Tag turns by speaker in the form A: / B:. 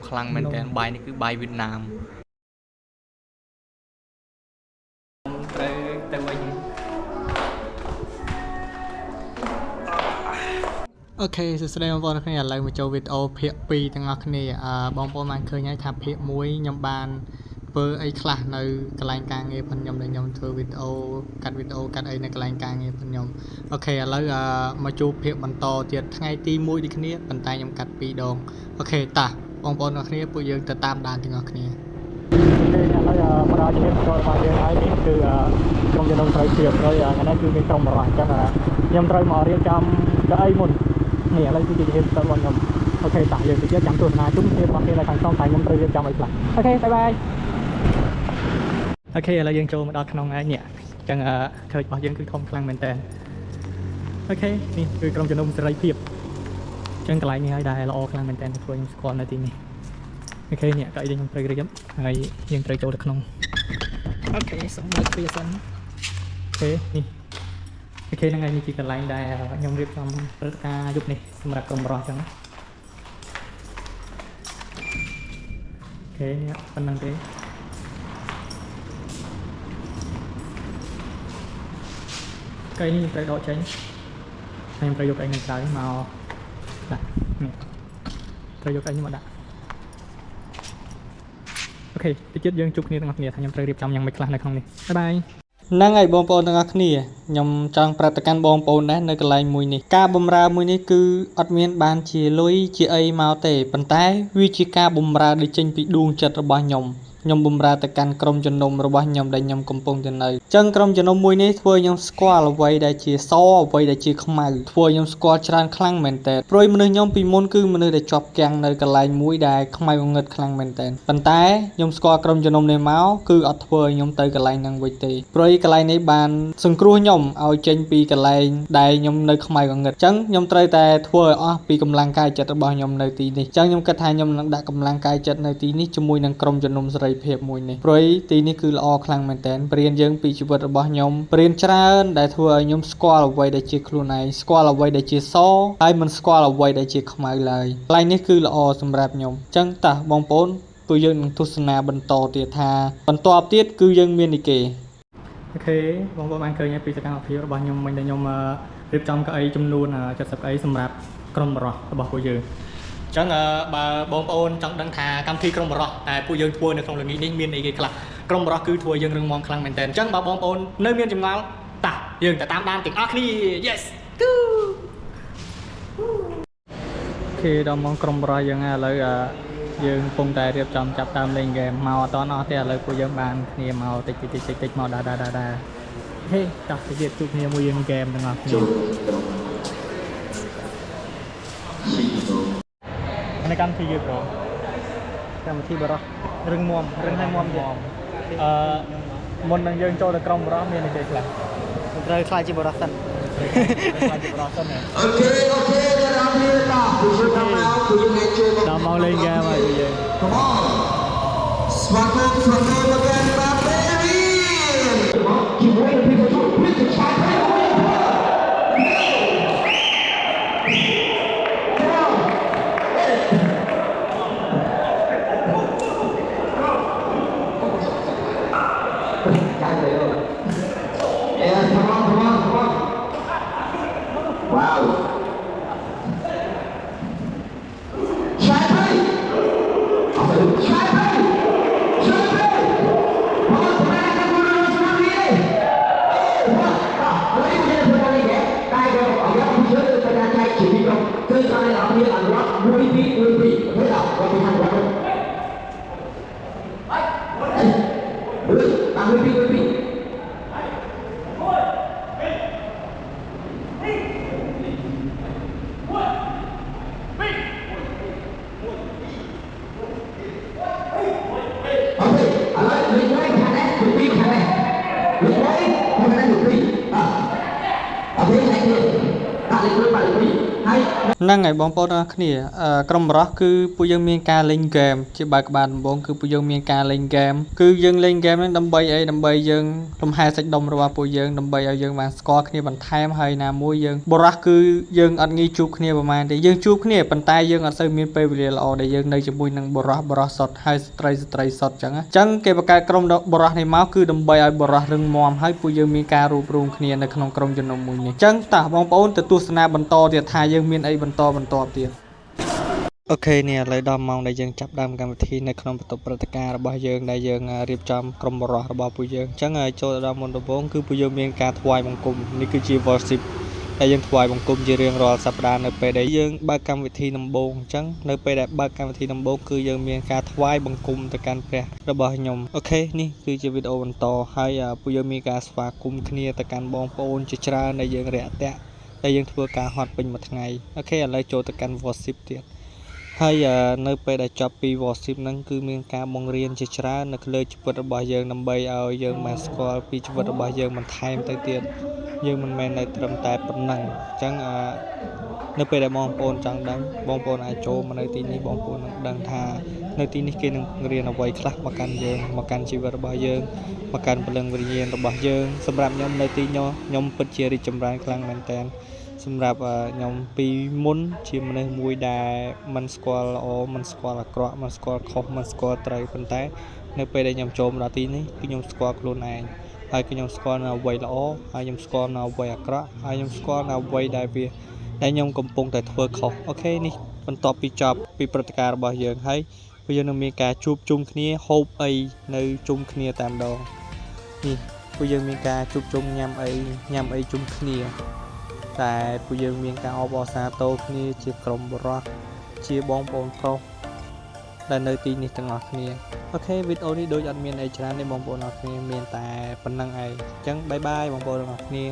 A: ខ្លាំងមែនតើបាយនេះគឺបាយវៀតណាមត្រូវទៅវិញអូខេសួស្តីបងប្អូនគ្នាឥឡូវមកចូលវីដេអូភាគ2ទាំងអស់គ្នាបងប្អូនបានឃើញហើយថាភាគ1ខ្ញុំបានធ្វើអីខ្លះនៅកន្លែងការងារផងខ្ញុំដែលខ្ញុំធ្វើវីដេអូកាត់អីនៅកន្លែងការងារផងខ្ញុំអូខេឥឡូវមកជួបភាគបន្តទៀតថ្ងៃទី1ដូចគ្នាប៉ុន្តែខ្ញុំកាត់2ដងអូខេតាបងប្អូនទាំងអស់គ្នាពួកយើងទៅតាមដានទាំងអស់គ្នាឥឡូវមកដល់ជំនាញចូលរបស់យើងហើយនេះគឺក្រុមជំនុំត្រូវជ្រាបហើយថ្ងៃនេះគឺមានក្រុមបរិយាអញ្ចឹងខ្ញុំត្រូវមករៀបចំកៅអីមុននេះឥឡូវគឺជាជំនាញទៅរបស់ខ្ញុំអូខេតាយើងទៅទៀតចាំទស្សនាជុំគ្នារបស់គ្នានៅខាងក្នុងតែខ្ញុំត្រូវរៀបចំអីខ្លះអូខេបាយបាយអូខេឥឡូវយើងចូលមកដល់ក្នុងហើយនេះអញ្ចឹងឃើញរបស់យើងគឺធំខ្លាំងមែនតើអូខេនេះគឺក្រុមជំនុំសេរីភាពអញ្ចឹងកន្លែងនេះហើយដែលល្អខ្លាំងមែនតើធ្វើខ្ញុំស្គាល់នៅទីនេះអូខេនេះកៅអីខ្ញុំត្រូវរៀបហើយយើងត្រូវចូលទៅក្នុងអូខេសូមលើកវាសិនអូខេនេះអូខេហ្នឹងហើយនេះជាកន្លែងដែលខ្ញុំរៀបចំព្រឹត្តិការណ៍យប់នេះសម្រាប់ក្រុមបរិយាអញ្ចឹងអូខេនេះប៉ុណ្្នឹងទេកៅអីនេះត្រូវដកចេញហើយខ្ញុំត្រូវយកកៅអីនៅក្រៅមកដាក់នេះត្រូវយកកៅអីនេះមកដាក់អូខេតិចទៀតយើងជួបគ្នាទាំងអស់គ្នាថាខ្ញុំត្រូវរៀបចំយ៉ាងម៉េចខ្លះនៅក្នុងនេះបាយបាយហ្នឹងហើយបងប្អូនទាំងអស់គ្នាខ្ញុំចង់ប្រាប់ទៅកាន់បងប្អូនដែរនៅកន្លែងមួយនេះការបម្រើមួយនេះគឺអត់មានបានជាលុយជាអីមកទេប៉ុន្តែវាជាការបម្រើដែលចេញពីដួងចិត្តរបស់ខ្ញុំបម្រើទៅកាន់ក្រុមជំនុំរបស់ខ្ញុំដែលខ្ញុំកំពុងទៅនៅអញ្ចឹងក្រុមជំនុំមួយនេះធ្វើខ្ញុំស្គាល់អ្វីដែលជាសអ្វីដែលជាខ្មៅធ្វើខ្ញុំស្គាល់ច្រើនខ្លាំងមែនតើព្រួយមនុស្សខ្ញុំពីមុនគឺមនុស្សដែលជាប់គាំងនៅកន្លែងមួយដែលខ្មៅងងឹតខ្លាំងមែនតើប៉ុន្តែខ្ញុំស្គាល់ក្រុមជំនុំនេះមកគឺអត់ធ្វើឲ្យខ្ញុំទៅកន្លែងហ្នឹងវិញទេព្រួយកន្លែងនេះបានសង្គ្រោះខ្ញុំឲ្យចេញពីកន្លែងដែលខ្ញុំនៅខ្មៅងងឹតអញ្ចឹងខ្ញុំត្រូវតែធ្វើឲ្យអស់ពីកម្លាំងកាយចិត្តរបស់ខ្ញុំនៅទីនេះអញ្ចឹងខ្ញុំគិតថាខ្ញុំនឹងដាក់កម្លាំងកាយចិត្តនៅទីនេះជាមួយនឹងក្រុមជំនុំសេរីភាពមួយនេះព្រោះទីនេះគឺល្អខ្លាំងមែនតើបរៀនយើងពីជីវិតរបស់ខ្ញុំបរៀនច្រើនដែលធ្វើឲ្យខ្ញុំស្គាល់អ្វីដែលជាខ្លួនឯងស្គាល់អ្វីដែលជាសហើយមិនស្គាល់អ្វីដែលជាខ្មៅឡើយកន្លែងនេះគឺល្អសម្រាប់ខ្ញុំអញ្ចឹងតោះបងប្អូនពួកយើងនឹងទស្សនាបន្តទៀតថាបន្ទាប់ទៀតគឺយើងមាននេះគេអូខេបងប្អូនបានឃើញពីសកម្មភាពរបស់ខ្ញុំមិញដែលខ្ញុំរៀបចំកៅអីចំនួន70កៅអីសម្រាប់ក្រុមបរិយារបស់ពួកយើងអញ្ចឹងបើបងប្អូនចង់ដឹងថាកម្មវិធីក្រុមបរិយាតែពួកយើងធ្វើនៅក្នុងល្ងាចនេះមានអីគេខ្លះក្រុមបរិយាគឺធ្វើយើងរឹងមាំខ្លាំងមែនតើអញ្ចឹងបើបងប្អូននៅមានចម្ងល់តាយើងទៅតាមដានទាំងអស់គ្នា Yes អូខេដល់មកក្រុមបរិយាយើងឥឡូវយើងកំពុងតែរៀបចំចាប់តាមលេងហ្គេមមកអត់អស់ទេឥឡូវពួកយើងបានគ្នាមកតិចមកដើរហេតាស់ទៀតជួបគ្នាមួយយើងហ្គេមទាំងអស់គ្នាในកម្មវិធីយើងកម្មវិធីបរោះរឹងមាំរឹងហើយមាំទៀតមុននឹងយើងចូលទៅក្រុមបរោះមានអីខ្លះត្រូវខ្លាចជាបរោះសិនខ្លាចជាបរោះសិនអូខេដល់គ្នាតាពួកយើងដល់មកលេងហ្គេមហើយពួកយើងស្វាគមន៍មកកាន់បាបេរីជាមួយនឹងពីចូលពីឆាយនៅ ហ្នឹងហើយបងប្អូនទាំងគ្នាក្រុមបរោះគឺពួកយើងមានការលេងហ្គេមជាបើកក្បាលដំបូងគឺពួកយើងមានការលេងហ្គេមគឺយើងលេងហ្គេមហ្នឹងដើម្បីអីដើម្បីយើងលំហែសាច់ដុំរបស់ពួកយើងដើម្បីឲ្យយើងបានស្គាល់គ្នាបន្ថែមហើយណាមួយយើងបរោះគឺយើងអត់ងាយជួបគ្នាប្រហែលទេយើងជួបគ្នាប៉ុន្តែយើងអត់សូវមានពេលវេលាល្អដែលយើងនៅជាមួយនឹងបរោះសុទ្ធហើយស្ត្រីសុទ្ធអញ្ចឹងគេបង្កើតក្រុមបរោះនេះមកគឺដើម្បីឲ្យបរោះរឹងមាំហើយពួកយើងមានការរួបរวมគ្នានៅក្នុងក្រុមជំនុំមួយនេះអញ្ចឹងតោះបងប្អូនទៅទស្សនាបន្តទៀតថាយើងមានអីបន្តទៀតអូខេនេះឥឡូវដល់ម៉ោងដែលយើងចាប់ដើមកម្មវិធីនៅក្នុងបន្ទប់ព្រឹត្តិការណ៍របស់យើងដែលយើងរៀបចំក្រុមបរិះរបស់ពួកយើងអញ្ចឹងចូលដល់មុនដំបូងគឺពួកយើងមានការថ្វាយបង្គំនេះគឺជា worship ដែលយើងថ្វាយបង្គំជារៀងរាល់សប្តាហ៍នៅពេលដែលយើងបើកកម្មវិធីដំបូងអញ្ចឹងនៅពេលដែលបើកកម្មវិធីដំបូងគឺយើងមានការថ្វាយបង្គំទៅកាន់ព្រះរបស់ខ្ញុំអូខេនេះគឺជាវីដេអូបន្តហើយពួកយើងមានការស្វាគមន៍គ្នាទៅកាន់បងប្អូនជាច្រើនដែលយើងរាក់ទាក់ដែលយើងធ្វើការហត់ពេញមួយថ្ងៃអូខេឥឡូវចូលទៅកាន់ worship ទៀតហើយនៅពេលដែលចប់ពី worship ហ្នឹងគឺមានការបង្រៀនជាច្រើននៅលើជីវិតរបស់យើងដើម្បីឲ្យយើងបានស្គាល់ពីជីវិតរបស់យើងបន្ថែមទៅទៀតយើងមិនមែននៅត្រឹមតែប៉ុណ្ណឹងអញ្ចឹងនៅពេលដែលបងប្អូនចង់ដឹងបងប្អូនអាចចូលមកនៅទីនេះបងប្អូននឹងដឹងថានៅទីនេះគេនឹងបង្រៀនអ្វីខ្លះមកកាន់យើងមកកាន់ជីវិតរបស់យើងមកកាន់ព្រលឹងវិញ្ញាណរបស់យើងសម្រាប់ខ្ញុំនៅទីនេះខ្ញុំពិតជារីកចម្រើនខ្លាំងមែនតើសម្រាប់ខ្ញុំពីមុនជាមនុស្សមួយដែលមិនស្គាល់ល្អមិនស្គាល់អាក្រក់មិនស្គាល់ខុសមិនស្គាល់ត្រូវប៉ុន្តែនៅពេលដែលខ្ញុំចូលមកដល់ទីនេះគឺខ្ញុំស្គាល់ខ្លួនឯងហើយខ្ញុំស្គាល់នៅអ្វីល្អហើយខ្ញុំស្គាល់នៅអ្វីអាក្រក់ហើយខ្ញុំស្គាល់នៅអ្វីដែលខ្ញុំកំពុងតែធ្វើខុសអូខេនេះបន្ទាប់ពីចប់ពីព្រឹត្តិការណ៍របស់យើងហើយពួកយើងនឹងមានការជួបជុំគ្នាហូបអីនៅជុំគ្នាតែម្ដងនេះពួកយើងមានការជួបជុំញ៉ាំអីជុំគ្នាតែពួកយើងមានការអបអរសាទរគ្នាជាក្រុមបរិះជាបងប្អូនប្រុសដែលនៅទីនេះទាំងអស់គ្នាអូខេវីដេអូនេះដូចអត់មានអីច្រើនទេបងប្អូនអរគ្នាមានតែប៉ុណ្្នឹងឯងអញ្ចឹងបាយបាយបងប្អូនទាំងអស់គ្នា